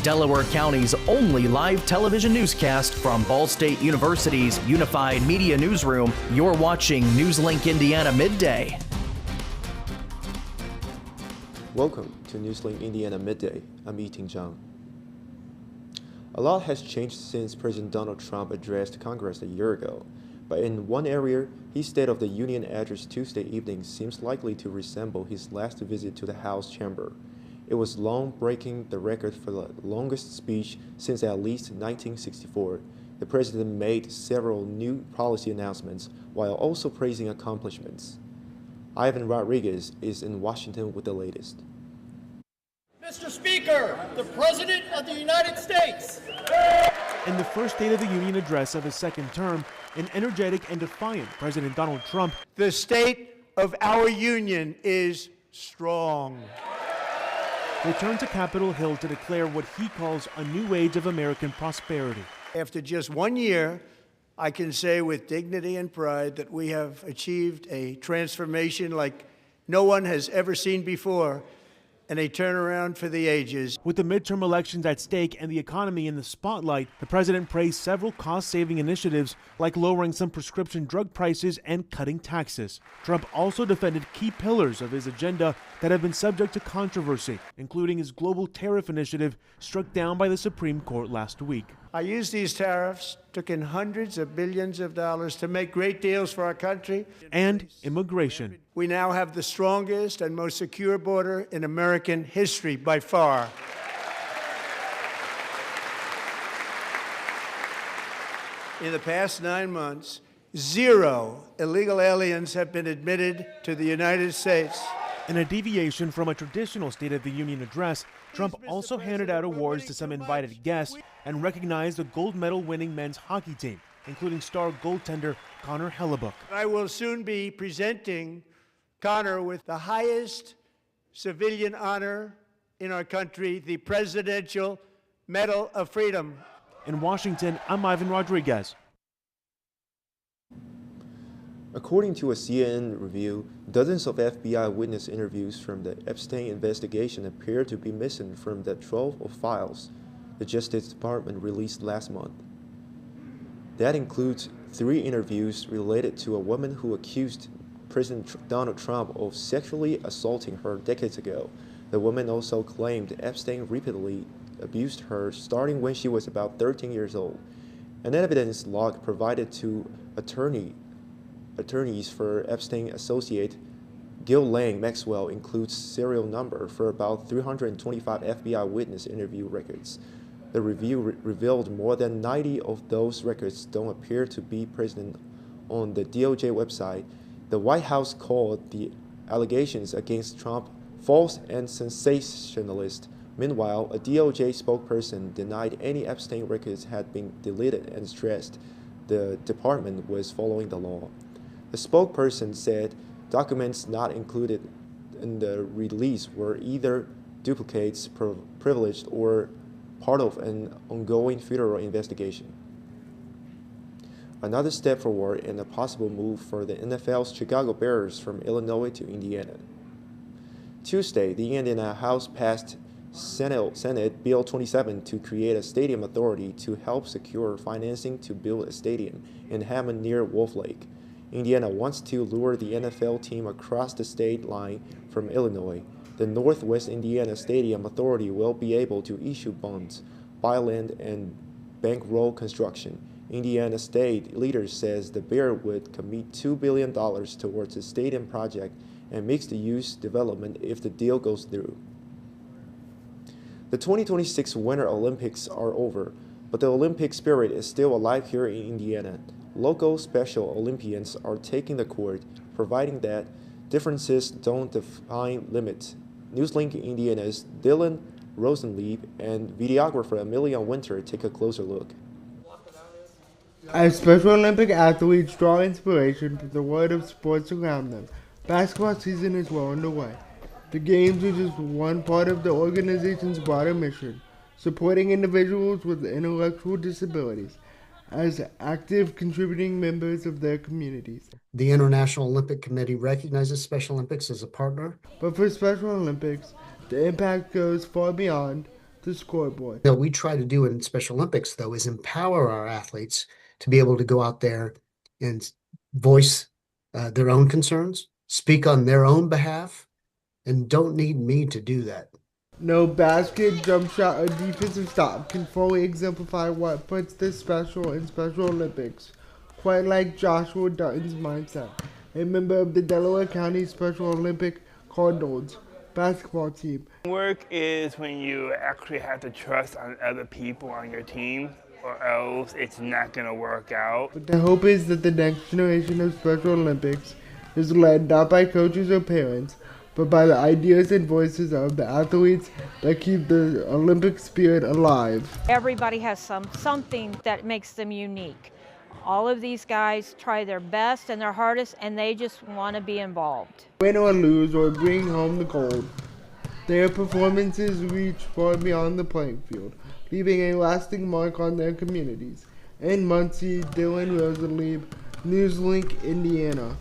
Delaware County's only live television newscast from Ball State University's Unified Media Newsroom. You're watching NewsLink Indiana Midday. Welcome to NewsLink Indiana Midday. I'm Yi-Ting Zhang. A lot has changed since President Donald Trump addressed Congress a year ago. But in one area, his State of the Union address Tuesday evening seems likely to resemble his last visit to the House chamber. It was long, breaking the record for the longest speech since at least 1964. The president made several new policy announcements while also praising accomplishments. Ivan Rodriguez is in Washington with the latest. Mr. Speaker, the President of the United States. In the first State of the Union address of his second term, an energetic and defiant President Donald Trump. The state of our union is strong. Returned to Capitol Hill to declare what he calls a new age of American prosperity. After just 1 year, I can say with dignity and pride that we have achieved a transformation like no one has ever seen before, and a turnaround for the ages. With the midterm elections at stake and the economy in the spotlight, the president praised several cost-saving initiatives like lowering some prescription drug prices and cutting taxes. Trump also defended key pillars of his agenda that have been subject to controversy, including his global tariff initiative struck down by the Supreme Court last week. I used these tariffs, took in hundreds of billions of dollars to make great deals for our country. And immigration. We now have the strongest and most secure border in American history by far. In the past 9 months, 0 illegal aliens have been admitted to the United States. In a deviation from a traditional State of the Union address, Trump also handed out awards to some invited guests and recognized the gold medal winning men's hockey team, including star goaltender Connor Hellebuyck. I will soon be presenting Connor with the highest civilian honor in our country, the Presidential Medal of Freedom. In Washington, I'm Ivan Rodriguez. According to a CNN review, dozens of FBI witness interviews from the Epstein investigation appear to be missing from the trove of files the Justice Department released last month. That includes 3 interviews related to a woman who accused President Donald Trump of sexually assaulting her decades ago. The woman also claimed Epstein repeatedly abused her starting when she was about 13 years old. An evidence log provided to attorneys for Epstein associate Gil Lang Maxwell includes serial number for about 325 FBI witness interview records. The review revealed more than 90 of those records don't appear to be present on the DOJ website. The White House called the allegations against Trump false and sensationalist. Meanwhile, a DOJ spokesperson denied any Epstein records had been deleted and stressed the department was following the law. The spokesperson said documents not included in the release were either duplicates, privileged, or part of an ongoing federal investigation. Another step forward and a possible move for the NFL's Chicago Bears from Illinois to Indiana. Tuesday, the Indiana House passed Senate Bill 27 to create a stadium authority to help secure financing to build a stadium in Hammond near Wolf Lake. Indiana wants to lure the NFL team across the state line from Illinois. The Northwest Indiana Stadium Authority will be able to issue bonds, buy land, and bankroll construction. Indiana state leaders says the Bear would commit $2 billion towards the stadium project and mixed-use development if the deal goes through. The 2026 Winter Olympics are over, but the Olympic spirit is still alive here in Indiana. Local Special Olympians are taking the court, providing that differences don't define limits. NewsLink Indiana's Dylan Rosenlieb and videographer Amelia Winter take a closer look. As Special Olympic athletes draw inspiration from the world of sports around them, basketball season is well underway. The games are just one part of the organization's broader mission, supporting individuals with intellectual disabilities as active contributing members of their communities. The International Olympic Committee recognizes Special Olympics as a partner. But for Special Olympics, the impact goes far beyond the scoreboard. What we try to do in Special Olympics, though, is empower our athletes to be able to go out there and voice their own concerns, speak on their own behalf, and don't need me to do that. No basket, jump shot, or defensive stop can fully exemplify what puts this special in Special Olympics. Quite like Joshua Dutton's mindset, a member of the Delaware County Special Olympic Cardinals basketball team. Work is when you actually have to trust on other people on your team, or else it's not going to work out. But the hope is that the next generation of Special Olympics is led not by coaches or parents, but by the ideas and voices of the athletes that keep the Olympic spirit alive. Everybody has something that makes them unique. All of these guys try their best and their hardest, and they just want to be involved. Win or lose or bring home the gold, their performances reach far beyond the playing field, leaving a lasting mark on their communities. In Muncie, Dylan Rosenlieb, NewsLink, Indiana.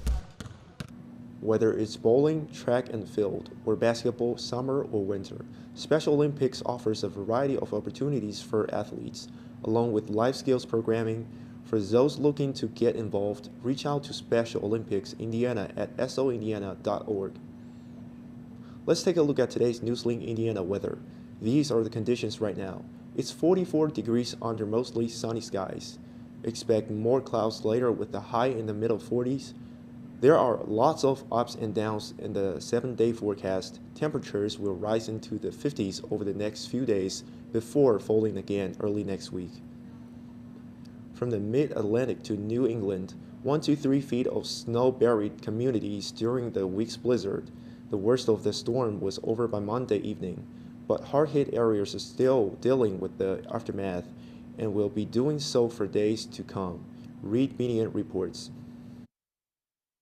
Whether it's bowling, track and field, or basketball, summer or winter, Special Olympics offers a variety of opportunities for athletes, along with life skills programming. For those looking to get involved, reach out to Special Olympics Indiana at soindiana.org. Let's take a look at today's NewsLink Indiana weather. These are the conditions right now. It's 44 degrees under mostly sunny skies. Expect more clouds later with the high in the middle 40s. There are lots of ups and downs in the 7-day forecast. Temperatures will rise into the 50s over the next few days before falling again early next week. From the mid-Atlantic to New England, 1 to 3 feet of snow buried communities during the week's blizzard. The worst of the storm was over by Monday evening, but hard-hit areas are still dealing with the aftermath and will be doing so for days to come. Reed Media reports.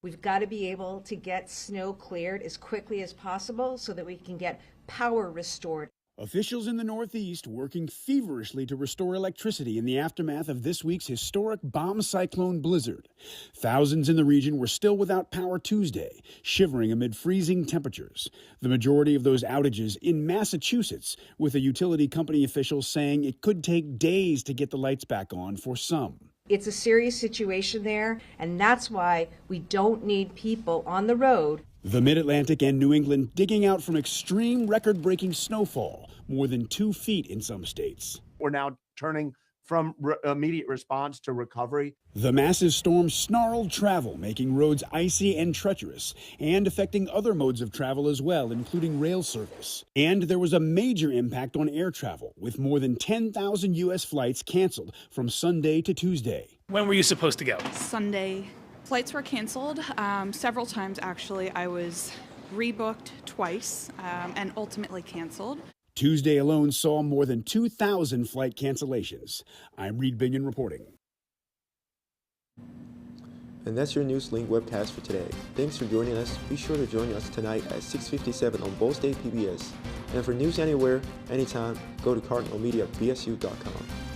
We've got to be able to get snow cleared as quickly as possible so that we can get power restored. Officials in the Northeast working feverishly to restore electricity in the aftermath of this week's historic bomb cyclone blizzard. Thousands in the region were still without power Tuesday, shivering amid freezing temperatures. The majority of those outages in Massachusetts, with a utility company official saying it could take days to get the lights back on for some. It's a serious situation there, and that's why we don't need people on the road. The Mid-Atlantic and New England digging out from extreme record-breaking snowfall, more than 2 feet in some states. We're now turning from immediate response to recovery. The massive storm snarled travel, making roads icy and treacherous, and affecting other modes of travel as well, including rail service. And there was a major impact on air travel, with more than 10,000 U.S. flights canceled from Sunday to Tuesday. When were you supposed to go? Sunday. Flights were canceled several times, actually. I was rebooked twice and ultimately canceled. Tuesday alone saw more than 2,000 flight cancellations. I'm Reed Binion reporting. And that's your NewsLink webcast for today. Thanks for joining us. Be sure to join us tonight at 6:57 on Ball State PBS. And for news anywhere, anytime, go to cardinalmediabsu.com.